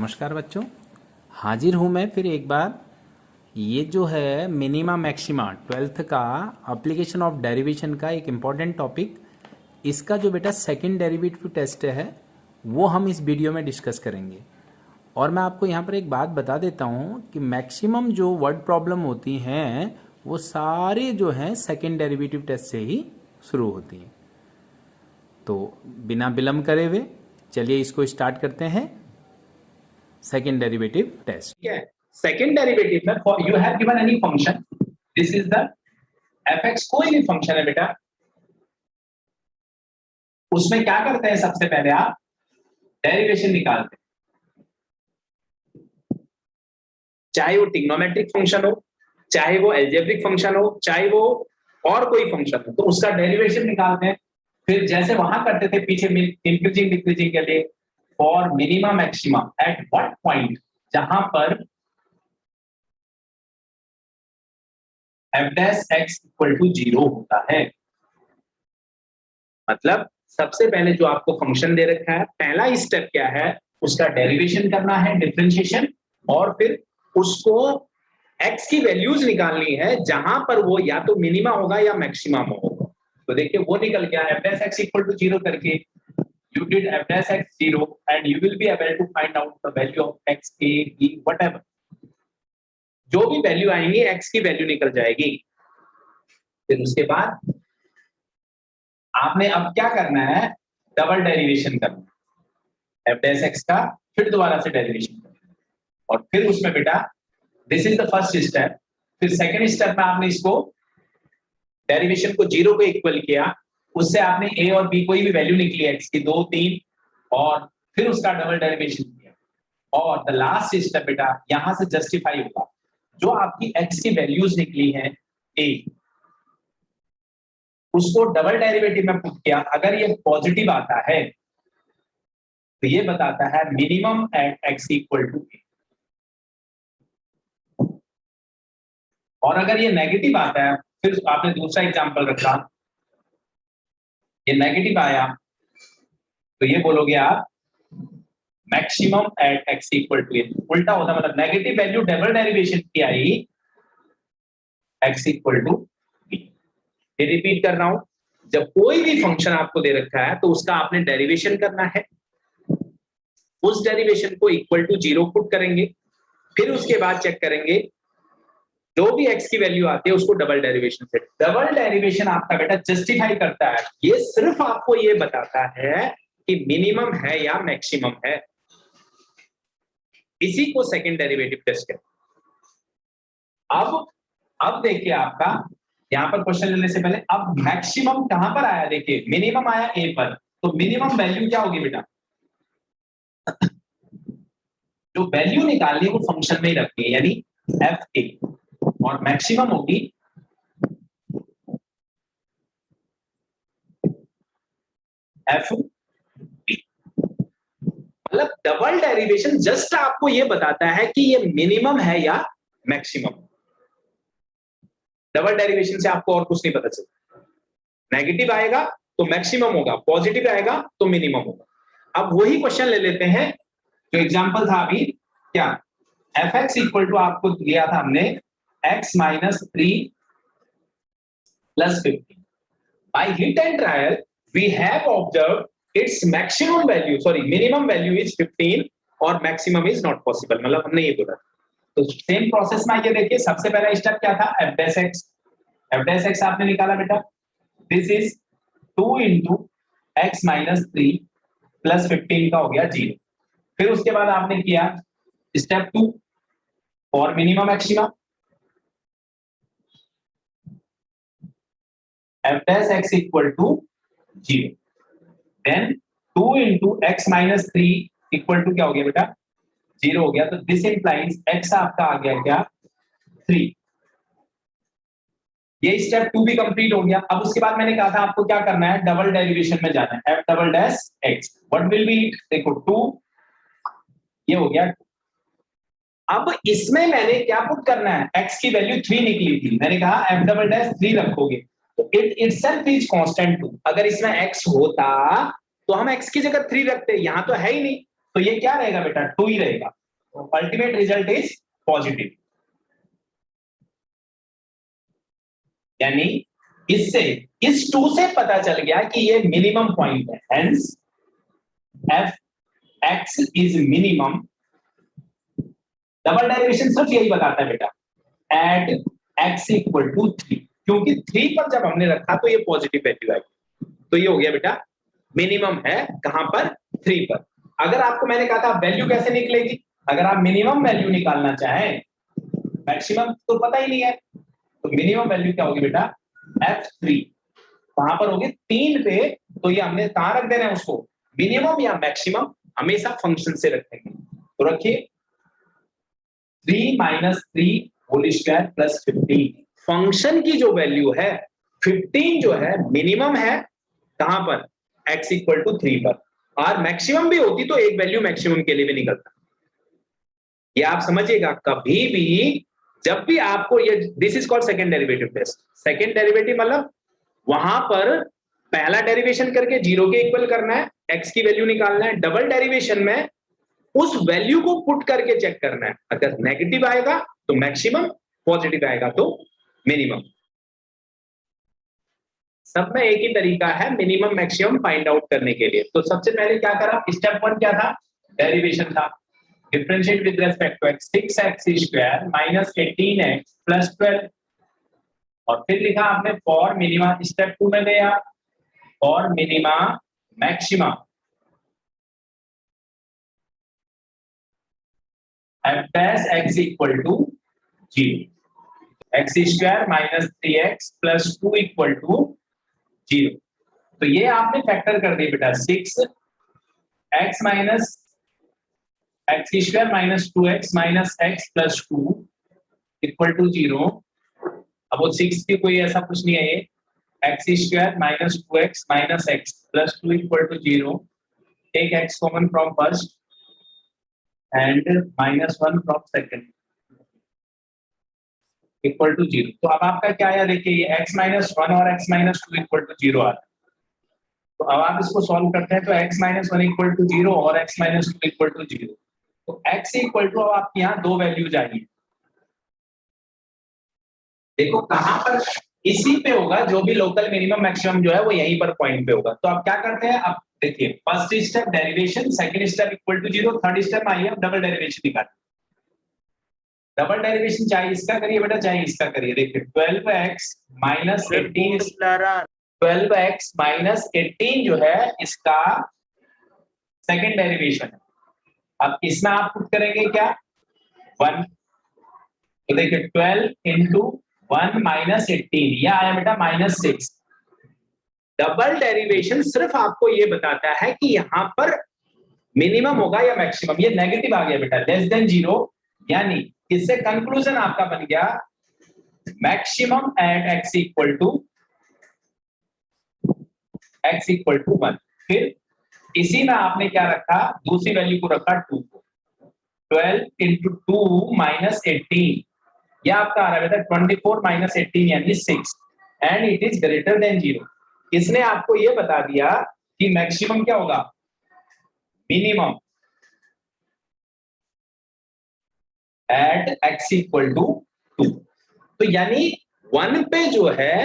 नमस्कार बच्चों, हाजिर हूँ मैं फिर एक बार। ये जो है मिनिमा मैक्सिमा 12th का एप्लीकेशन ऑफ डेरिवेशन का एक इम्पॉर्टेंट टॉपिक, इसका जो बेटा सेकंड डेरिवेटिव टेस्ट है वो हम इस वीडियो में डिस्कस करेंगे। और मैं आपको यहाँ पर एक बात बता देता हूँ कि मैक्सिमम जो वर्ड प्रॉब्लम होती हैं वो सारे जो हैं सेकंड डेरिवेटिव टेस्ट से ही शुरू होती हैं। तो बिना विलम्ब करे हुए चलिए इसको स्टार्ट करते हैं। Second derivative test. ठीक है, सेकेंड डेरिवेटिव में you have given any function, this is the fx, कोई भी फंक्शन है बेटा, उसमें क्या करते हैं सबसे पहले आप डेरिवेशन निकालते हैं। चाहे वो ट्रिग्नोमेट्रिक फंक्शन हो, चाहे वो अलजेब्रिक फंक्शन हो, चाहे वो और कोई फंक्शन हो, तो उसका डेरिवेशन निकालते हैं। फिर जैसे वहां करते थे पीछे इंक्रीजिंग डिक्रीजिंग के लिए, for minimum maxima at what point, जहां पर f dash x equal to 0 होता है। मतलब सबसे पहले जो आपको फंक्शन दे रखा है, पहला स्टेप क्या है, उसका डेरिवेशन करना है, डिफरेंशिएशन, और फिर उसको x की वैल्यूज निकालनी है जहां पर वो या तो मिनिमा होगा या मैक्सिमम होगा। तो देखिए वो निकल गया, f dash x equal to 0 करके you did f dash x 0 and you will be able to find out the value of x, a, b, whatever. जो भी वैल्यू आएंगी x की वैल्यू निकल जाएगी। फिर उसके बाद आपने अब क्या करना है, डबल डेरिवेशन करना है f dash x का, फिर दोबारा से डेरिवेशन करना, और फिर उसमें बेटा this is the first step. फिर सेकंड स्टेप में आपने इसको डेरिवेशन को 0 को इक्वल किया, उससे आपने a और b कोई भी वैल्यू निकली x की 2, 3, और फिर उसका डबल डेरिवेशन किया। और द लास्ट स्टेप बेटा यहां से जस्टिफाई होगा, जो आपकी x की वैल्यूज निकली हैं a, उसको डबल डेरिवेटिव में पुट किया। अगर ये पॉजिटिव आता है तो ये बताता है minimum at x equal to a, और अगर ये नेगेटिव आता है, फिर आपने दूसरा एग्जांपल रखा, ये नेगेटिव आया तो ये बोलोगे आप maximum at x equal to a। उल्टा होता, मतलब नेगेटिव वैल्यू डबल डेरिवेशन की आई x इक्वल टू b। ये रिपीट कर रहा हूं, जब कोई भी फंक्शन आपको दे रखा है तो उसका आपने डेरिवेशन करना है, उस डेरिवेशन को इक्वल टू 0 पुट करेंगे, फिर उसके बाद चेक करेंगे जो भी x की वैल्यू आती है उसको डबल डेरिवेशन से। डबल डेरिवेशन आपका बेटा जस्टिफाई करता है, ये सिर्फ आपको ये बताता है कि मिनिमम है या मैक्सिमम है। इसी को सेकंड डेरिवेटिव टेस्ट कहते हैं। अब देखिए आपका यहां पर क्वेश्चन लेने से पहले अब मैक्सिमम कहां पर आया, देखिए मिनिमम आया a पर, तो मिनिमम वैल्यू क्या होगी बेटा, जो वैल्यू निकालनी है वो फंक्शन में ही रखनी है, यानी एफ ए, और मैक्सिमम होगी एफ बी। मतलब डबल डेरिवेशन जस्ट आपको ये बताता है कि ये मिनिमम है या मैक्सिमम। डबल डेरिवेशन से आपको और कुछ नहीं पता चलता। नेगेटिव आएगा तो मैक्सिमम होगा, पॉजिटिव आएगा तो मिनिमम होगा। अब वही क्वेश्चन ले लेते हैं जो एग्जांपल था अभी, क्या एफ एक्स इक्वल टू आपको दिया था हमने x minus 3 plus 15। By hit and trial we have observed it's maximum value, sorry minimum value is 15 और मैक्सिमम इज नॉट पॉसिबल, मतलब हमने ये बोला। तो सेम प्रोसेस में ये देखिए, सबसे पहला स्टेप क्या था, f dash x, f dash x आपने निकाला बेटा, this is 2 into x minus 3 plus 15 का हो गया 0। फिर उसके बाद आपने किया step 2 for minimum maxima, f dash x equal to 0, then 2 into x minus 3 equal to क्या हो गया बेटा, 0 हो गया। तो दिस इंप्लाइज x आपका आ गया क्या, 3। ये स्टेप 2 भी कंप्लीट हो गया। अब उसके बाद मैंने कहा था आपको क्या करना है, डबल डेरिवेशन में जाना है, f double dash x, what will be, देखो 2, ये हो गया 2। अब इसमें मैंने क्या पुट करना है, x की वैल्यू 3 निकली थी, मैंने कहा f डबल डैश 3 रखोगे तो इट इटसेल्फ इज कांस्टेंट 2। अगर इसमें x होता तो हम x की जगह 3 रखते, यहां तो है ही नहीं, तो ये क्या रहेगा बेटा, 2 ही रहेगा। तो अल्टीमेट रिजल्ट इज पॉजिटिव। यानी इससे, इस 2 से पता चल गया कि ये मिनिमम पॉइंट है, hence F x is minimum. Double derivation सिर्फ यही बताता है बेटा, एट एक्स इक्वल टू 3, क्योंकि 3 पर जब हमने रखा तो ये पॉजिटिव वैल्यू आएगी। तो ये हो गया बेटा मिनिमम है कहां पर, 3 पर। अगर आपको मैंने कहा था वैल्यू कैसे निकलेगी, अगर आप मिनिमम वैल्यू निकालना चाहें, मैक्सिमम तो पता ही नहीं है, तो मिनिमम वैल्यू क्या होगी बेटा, F3 कहां पर होगी, 3 पे। तो ये हमने कहां रख देना है उसको, मिनिमम या मैक्सिमम हमेशा फंक्शन से रखेंगे। तो रखिए 3 minus 3 whole square plus 15, function की जो वैल्यू है 15 जो है मिनिमम है कहां पर, x इक्वल टू 3 पर। और मैक्सिमम भी होती तो एक वैल्यू मैक्सिमम के लिए भी निकलता। ये आप समझिएगा, कभी भी जब भी आपको ये, this is called second derivative test. Second derivative मतलब वहां पर पहला डेरिवेशन करके 0 के इक्वल करना है, x की वैल्यू निकालना है। डबल डेरिवेशन में उस वैल्यू को पुट करके चेक करना है, अगर नेगेटिव आएगा तो मैक्सिमम, पॉजिटिव आएगा तो मिनिमम। सब में एक ही तरीका है मिनिमम मैक्सिमम फाइंड आउट करने के लिए। तो सबसे पहले क्या करा, स्टेप 1 क्या था, डेरिवेशन था, differentiate with respect to x, 6x square minus 18x plus 12। और फिर लिखा आपने फॉर मिनिमा, स्टेप 2 में गया for minima maxima f dash x equal to 0, x square minus 3x plus 2 equal to 0। तो ये आपने फैक्टर कर दिया बेटा, 6x minus x square minus 2x minus x plus 2 equal to 0। अब वो 6 की कोई ऐसा कुछ नहीं है, ये x square minus 2x minus x plus 2 equal to 0। Take x common from first and minus 1 from second equal to 0। तो अब आपका क्या आया, देखिए ये x माइनस 1 और x माइनस 2 इक्वल टू 0 आता है। तो अब आप इसको सॉल्व करते हैं तो x माइनस 1 इक्वल टू 0 और x माइनस 2 इक्वल टू 0। तो x इक्वल टू, अब आपके यहाँ 2 वैल्यूज आएंगी। देखो कहां पर, इसी पे होगा, जो भी लोकल मिनिमम मैक्सिमम जो है वो यहीं पर पॉइंट पे होगा। तो आप क्या करते हैं, अब देखिए first step derivation, second step equal to 0, third step आइए अब डबल डेरिवेशन निकालिए। डबल डेरिवेशन चाहे इसका करिए बेटा चाहे इसका करिए। देखिए 12x माइनस 18, 12x माइनस 18 जो है इसका सेकंड डेरिवेशन है। अब इसमें आप पुट करेंगे क्या, 1। तो देखिए 12 इंटू 1 माइनस 18, यह आया बेटा माइनस 6। डबल डेरिवेशन सिर्फ आपको ये बताता है कि यहां पर मिनिमम होगा या मैक्सिमम। ये नेगेटिव आ गया बेटा, लेस देन 0, यानी इससे कंक्लूजन आपका बन गया maximum at x equal to 1। फिर इसी में आपने क्या रखा, दूसरी वैल्यू को रखा 2 को, 12 इंटू 2 माइनस 18, यह आपका आ रहा है बेटा 24 माइनस 18 यानी 6, and it is greater than 0। इसने आपको यह बता दिया कि मैक्सिमम क्या होगा, minimum at x equal to 2। तो यानी 1 पे जो है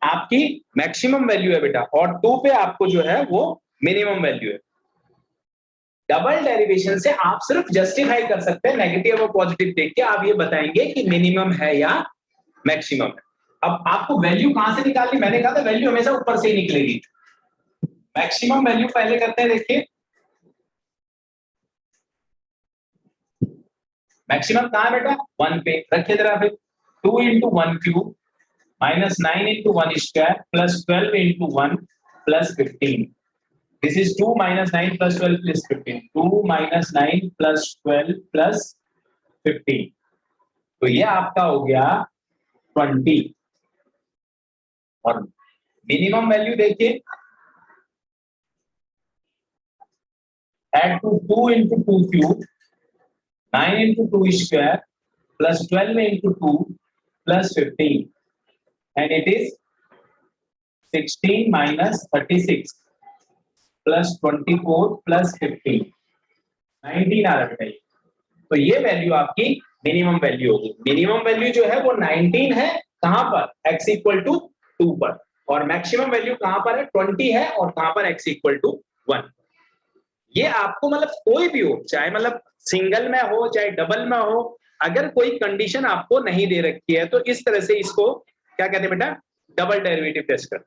आपकी मैक्सिमम वैल्यू है बेटा, और 2 पे आपको जो है वो मिनिमम वैल्यू है। डबल डेरिवेशन से आप सिर्फ जस्टिफाई कर सकते हैं, नेगेटिव और पॉजिटिव देख के आप ये बताएंगे कि मिनिमम है या मैक्सिमम है। अब आपको वैल्यू कहां से निकालनी, मैंने कहा था वैल्यू हमेशा ऊपर से ही निकलेगी। मैक्सिमम वैल्यू पहले करते हैं, देखिए मैक्सिमम कहां है बेटा, 1 पे रखिए जरा। फिर 2 into 1 cube minus 9 into 1 square plus 12 into 1 plus 15। This is 2 minus 9 plus 12 plus 15. 2 minus 9 plus 12 plus 15. तो ये आपका हो गया 20। और मिनिमम वैल्यू देखिए, add to 2 into 2 cube, 9 into 2 square plus 12 into 2 plus 15, and it is 16 minus 36 plus 24 plus 15. 19 आ रहा है, तो ये वैल्यू आपकी मिनिमम वैल्यू होगी। मिनिमम वैल्यू जो है वो 19 है, कहां पर, x इक्वल टू 2 पर, और मैक्सिमम वैल्यू कहां पर है, 20 है, और कहां पर x इक्वल टू 1। ये आपको मतलब कोई भी हो, चाहे मतलब सिंगल में हो चाहे डबल में हो, अगर कोई कंडीशन आपको नहीं दे रखी है तो इस तरह से इसको क्या कहते हैं बेटा, डबल डेरिवेटिव टेस्ट कर।